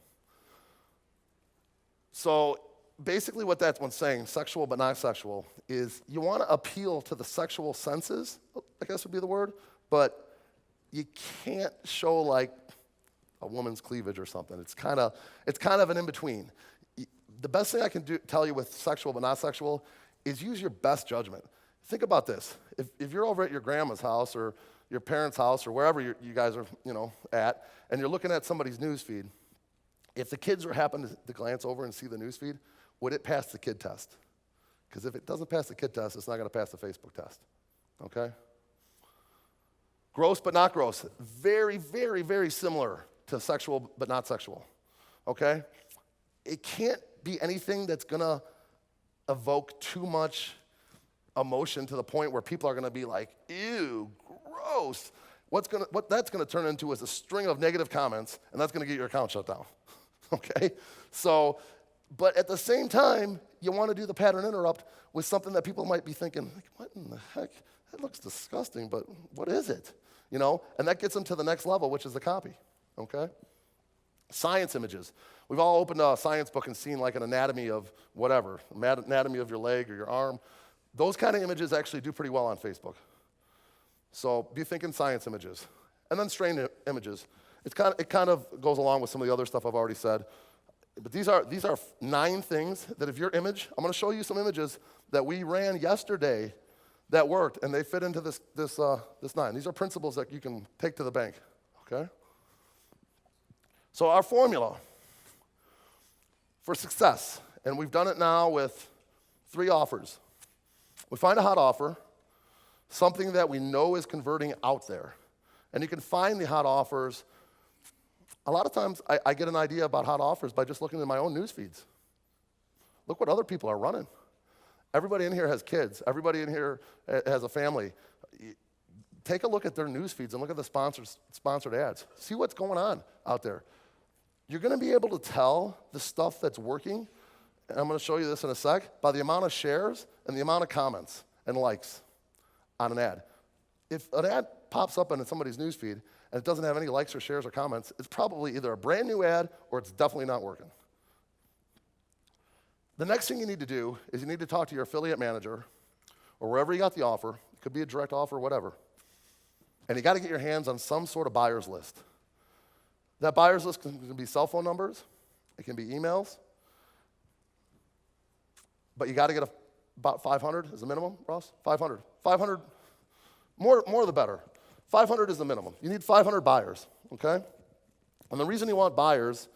So basically what that one's saying, sexual but not sexual, is you want to appeal to the sexual senses, I guess would be the word, but you can't show like a woman's cleavage or something. It's kind of an in-between. The best thing I can tell you with sexual but not sexual is use your best judgment. Think about this. If you're over at your grandma's house or your parents' house or wherever you guys are at, and you're looking at somebody's news feed, if the kids happen to glance over and see the news feed, would it pass the kid test? Because if it doesn't pass the kid test, it's not going to pass the Facebook test, okay? Gross but not gross. Very, very, very similar to sexual but not sexual, okay? It can't be anything that's going to evoke too much emotion to the point where people are going to be like, ew, gross. What that's going to turn into is a string of negative comments, and that's going to get your account shut down, okay? So, but at the same time, you want to do the pattern interrupt with something that people might be thinking, like, what in the heck? That looks disgusting, but what is it? And that gets them to the next level, which is the copy, okay? Science images. We've all opened a science book and seen like an anatomy of whatever, anatomy of your leg or your arm. Those kind of images actually do pretty well on Facebook. So be thinking science images. And then strain images. It kind of goes along with some of the other stuff I've already said. But these are 9 things that if your image, I'm going to show you some images that we ran yesterday that worked, and they fit into this 9. These are principles that you can take to the bank, okay? So our formula for success, and we've done it now with 3 offers. We find a hot offer, something that we know is converting out there. And you can find the hot offers. A lot of times I get an idea about hot offers by just looking at my own news feeds. Look what other people are running. Everybody in here has kids. Everybody in here has a family. Take a look at their news feeds and look at the sponsored ads. See what's going on out there. You're going to be able to tell the stuff that's working, and I'm going to show you this in a sec, by the amount of shares and the amount of comments and likes on an ad. If an ad pops up in somebody's news feed and it doesn't have any likes or shares or comments, it's probably either a brand new ad or it's definitely not working. The next thing you need to do is you need to talk to your affiliate manager or wherever you got the offer. It could be a direct offer, whatever. And you got to get your hands on some sort of buyer's list. That buyer's list can be cell phone numbers. It can be emails. But you got to get about 500 is the minimum, Ross? 500. 500, more the better. 500 is the minimum. You need 500 buyers, okay? And the reason you want buyers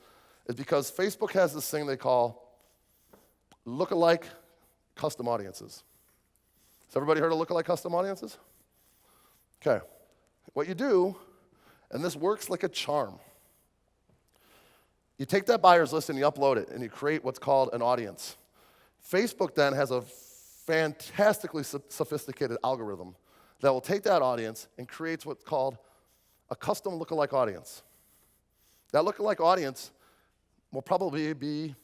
is because Facebook has this thing they call lookalike custom audiences. Has everybody heard of lookalike custom audiences? Okay. What you do, and this works like a charm, you take that buyer's list and you upload it, and you create what's called an audience. Facebook then has a fantastically sophisticated algorithm that will take that audience and creates what's called a custom lookalike audience. That lookalike audience will probably be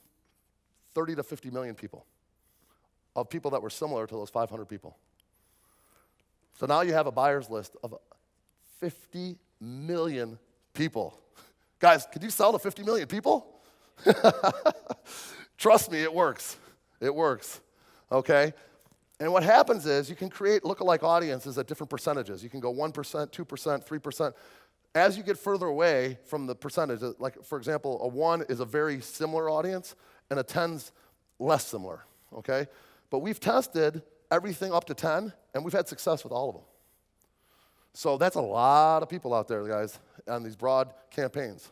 30 to 50 million people, of people that were similar to those 500 people. So now you have a buyer's list of 50 million people. Guys, could you sell to 50 million people? Trust me, it works. It works, okay? And what happens is you can create lookalike audiences at different percentages. You can go 1%, 2%, 3%. As you get further away from the percentage, like for example, a 1 is a very similar audience, and a 10's less similar, okay? But we've tested everything up to 10, and we've had success with all of them. So that's a lot of people out there, guys, on these broad campaigns.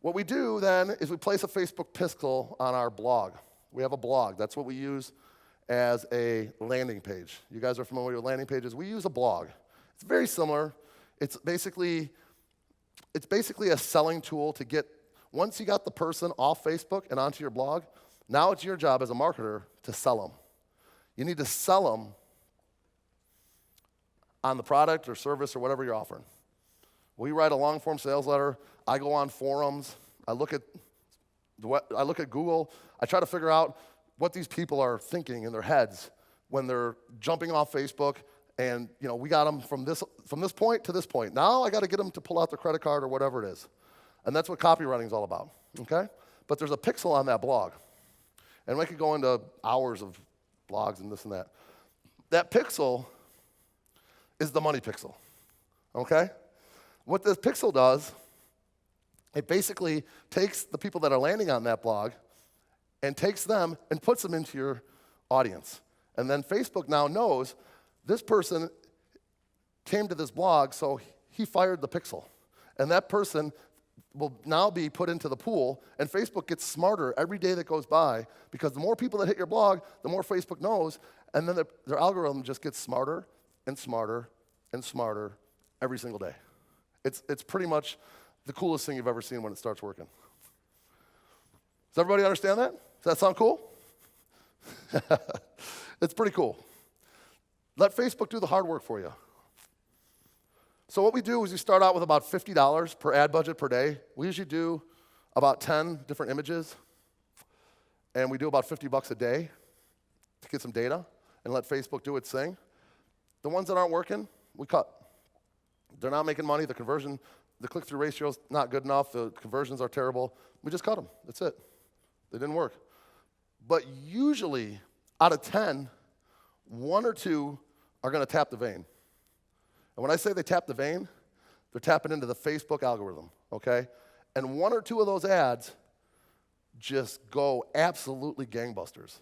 What we do then is we place a Facebook pixel on our blog. We have a blog. That's what we use as a landing page. You guys are familiar with landing pages. We use a blog. It's very similar. It's basically a selling tool to get, once you got the person off Facebook and onto your blog, now it's your job as a marketer to sell them. You need to sell them on the product or service or whatever you're offering. We write a long-form sales letter. I go on forums. I look at Google. I try to figure out what these people are thinking in their heads when they're jumping off Facebook. And we got them from this point to this point. Now I got to get them to pull out their credit card or whatever it is. And that's what copywriting is all about, okay? But there's a pixel on that blog. And we could go into hours of blogs and this and that. That pixel is the money pixel, okay? What this pixel does, it basically takes the people that are landing on that blog and takes them and puts them into your audience. And then Facebook now knows this person came to this blog, so he fired the pixel. And that person will now be put into the pool, and Facebook gets smarter every day that goes by, because the more people that hit your blog, the more Facebook knows, and then their algorithm just gets smarter and smarter and smarter every single day. It's pretty much the coolest thing you've ever seen when it starts working. Does everybody understand that? Does that sound cool? It's pretty cool. Let Facebook do the hard work for you. So what we do is we start out with about $50 per ad budget per day. We usually do about 10 different images, and we do about $50 a day to get some data and let Facebook do its thing. The ones that aren't working, we cut. They're not making money. The click-through ratio is not good enough. The conversions are terrible. We just cut them. That's it. They didn't work. But usually, out of 10, 1 or 2 are going to tap the vein. And when I say they tap the vein, they're tapping into the Facebook algorithm, okay? And 1 or 2 of those ads just go absolutely gangbusters.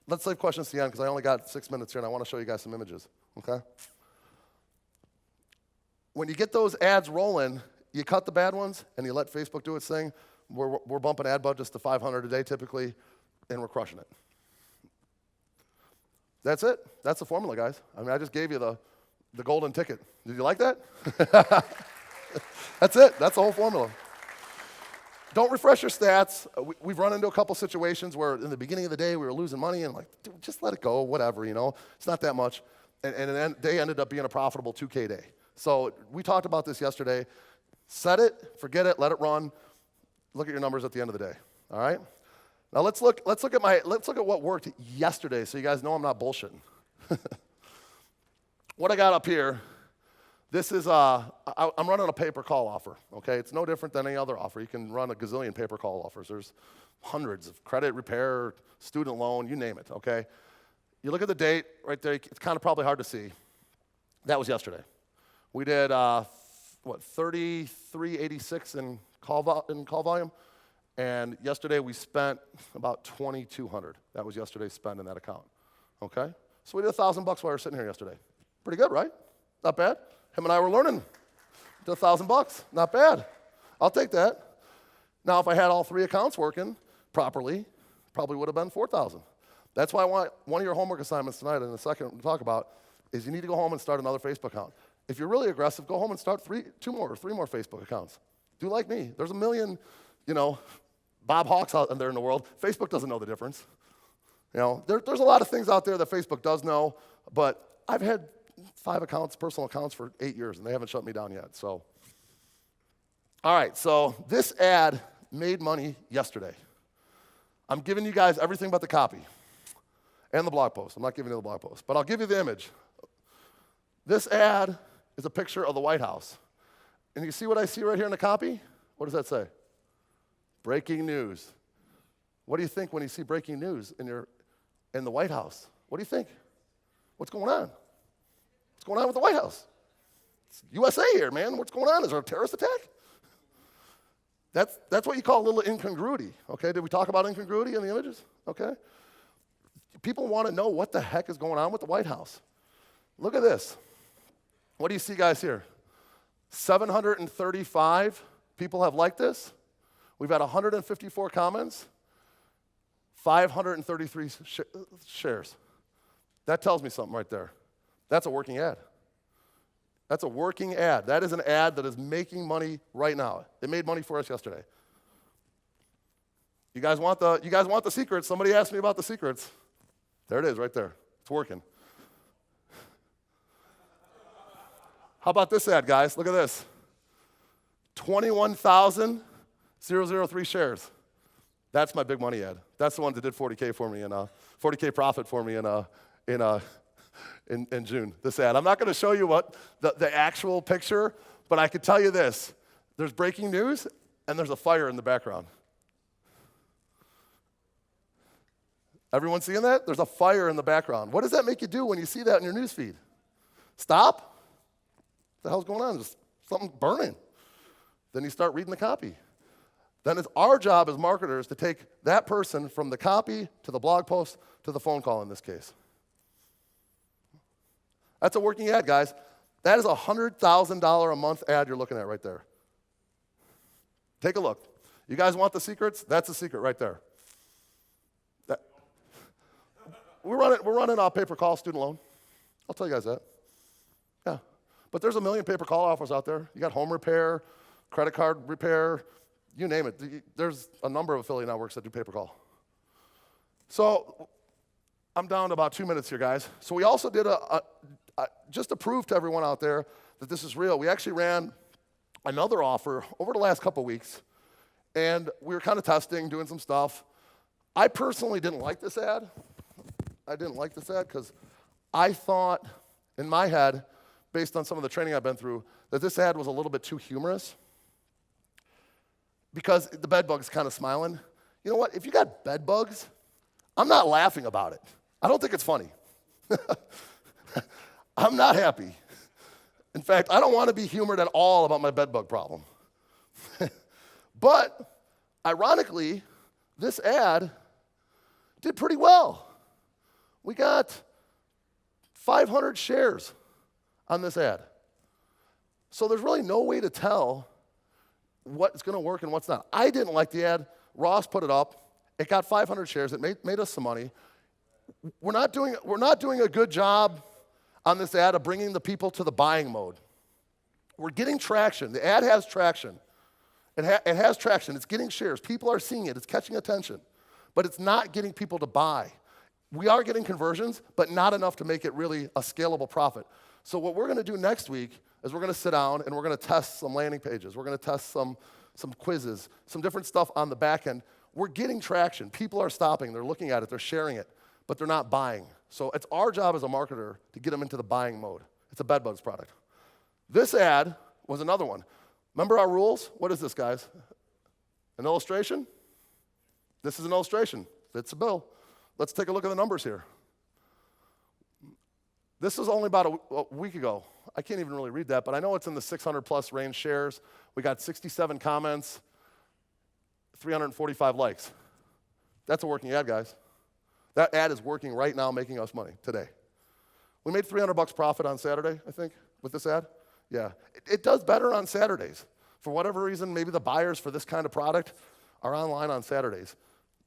Let's save questions to the end, because I only got 6 minutes here, and I want to show you guys some images, okay? When you get those ads rolling, you cut the bad ones, and you let Facebook do its thing. We're bumping ad budgets to $500 a day typically, and we're crushing it. That's it. That's the formula, guys. I mean, I just gave you the golden ticket. Did you like that? That's it. That's the whole formula. Don't refresh your stats. We've run into a couple situations where in the beginning of the day we were losing money and like, dude, just let it go, whatever, It's not that much. And they ended up being a profitable 2K day. So we talked about this yesterday. Set it, forget it, let it run. Look at your numbers at the end of the day. All right? Now let's look at what worked yesterday, so you guys know I'm not bullshitting. What I got up here, this is I'm running a pay-per-call offer. Okay, it's no different than any other offer. You can run a gazillion pay-per-call offers. There's hundreds of credit, repair, student loan, you name it. Okay, you look at the date right there. It's kind of probably hard to see. That was yesterday. We did 3386 in call volume. And yesterday we spent about $2,200. That was yesterday's spend in that account, okay? So we did $1,000 while we were sitting here yesterday. Pretty good, right? Not bad. Him and I were learning. Did $1,000, not bad. I'll take that. Now, if I had all 3 accounts working properly, probably would have been 4,000. That's why I want one of your homework assignments tonight in a second to talk about is you need to go home and start another Facebook account. If you're really aggressive, go home and start 3 more Facebook accounts. Do like me. There's a million, Bob Hawks out there in the world. Facebook doesn't know the difference. There's a lot of things out there that Facebook does know, but I've had 5 personal accounts for 8 years, and they haven't shut me down yet. So, all right, so this ad made money yesterday. I'm giving you guys everything but the copy and the blog post. I'm not giving you the blog post, but I'll give you the image. This ad is a picture of the White House. And you see what I see right here in the copy? What does that say? Breaking news. What do you think when you see breaking news in the White House? What do you think? What's going on? What's going on with the White House? It's USA here, man. What's going on? Is there a terrorist attack? That's what you call a little incongruity, okay? Did we talk about incongruity in the images? Okay. People want to know what the heck is going on with the White House. Look at this. What do you see, guys, here? 735 people have liked this. We've had 154 comments, 533 shares. That tells me something right there. That's a working ad. That's a working ad. That is an ad that is making money right now. It made money for us yesterday. You guys want the secrets? Somebody asked me about the secrets. There it is right there. It's working. How about this ad, guys? Look at this. 21,003 shares. That's my big money ad. That's the one that did 40K for me and 40K profit for me in June, this ad. I'm not going to show you what the actual picture, but I could tell you this. There's breaking news, and there's a fire in the background. Everyone seeing that? There's a fire in the background. What does that make you do when you see that in your news feed? Stop? What the hell's going on? There's something burning. Then you start reading the copy. Then it's our job as marketers to take that person from the copy to the blog post to the phone call in this case. That's a working ad, guys. That is a $100,000 a month ad you're looking at right there. Take a look. You guys want the secrets? That's the secret right there. We're running a pay-per-call student loan. I'll tell you guys that. Yeah. But there's a million pay-per-call offers out there. You got home repair, credit card repair, you name it. There's a number of affiliate networks that do pay-per-call. So I'm down to about 2 minutes here, guys. So we also did just to prove to everyone out there that this is real, we actually ran another offer over the last couple weeks, and we were kind of testing, doing some stuff. I personally didn't like this ad. I didn't like this ad because I thought in my head, based on some of the training I've been through, that this ad was a little bit too humorous because the bed bug's kind of smiling. You know what? If you got bed bugs, I'm not laughing about it. I don't think it's funny. I'm not happy. In fact, I don't want to be humored at all about my bed bug problem. But ironically, this ad did pretty well. We got 500 shares on this ad. So there's really no way to tell what's going to work and what's not. I didn't like the ad. Ross put it up. It got 500 shares. It made us some money. We're not doing a good job on this ad of bringing the people to the buying mode. We're getting traction. The ad has traction. It has traction. It's getting shares. People are seeing it. It's catching attention. But it's not getting people to buy. We are getting conversions, but not enough to make it really a scalable profit. So what we're going to do next week is we're going to sit down and we're going to test some landing pages. We're going to test some quizzes, some different stuff on the back end. We're getting traction. People are stopping. They're looking at it. They're sharing it, but they're not buying. So it's our job as a marketer to get them into the buying mode. It's a bedbugs product. This ad was another one. Remember our rules? What is this, guys? An illustration? This is an illustration. Fits a bill. Let's take a look at the numbers here. This was only about a week ago. I can't even really read that, but I know it's in the 600 plus range shares. We got 67 comments, 345 likes. That's a working ad, guys. That ad is working right now, making us money today. We made $300 profit on Saturday, I think, with this ad. Yeah, it does better on Saturdays. For whatever reason, maybe the buyers for this kind of product, are online on Saturdays.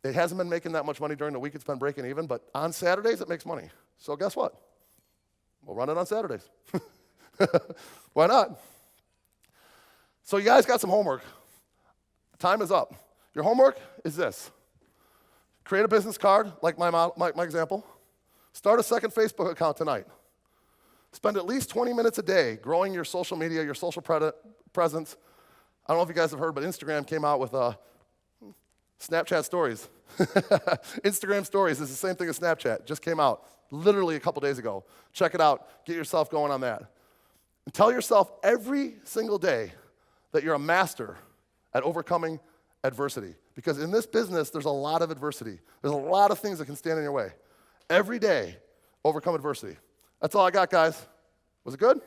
It hasn't been making that much money during the week. It's been breaking even, but on Saturdays, it makes money. So guess what? We'll run it on Saturdays. Why not? So you guys got some homework. Time is up. Your homework is this. Create a business card, like my example. Start a second Facebook account tonight. Spend at least 20 minutes a day growing your social media, your social presence. I don't know if you guys have heard, but Instagram came out with Snapchat stories. Instagram stories is the same thing as Snapchat. Just came out literally a couple days ago. Check it out. Get yourself going on that. And tell yourself every single day that you're a master at overcoming adversity. Because in this business, there's a lot of adversity. There's a lot of things that can stand in your way. Every day, overcome adversity. That's all I got, guys. Was it good?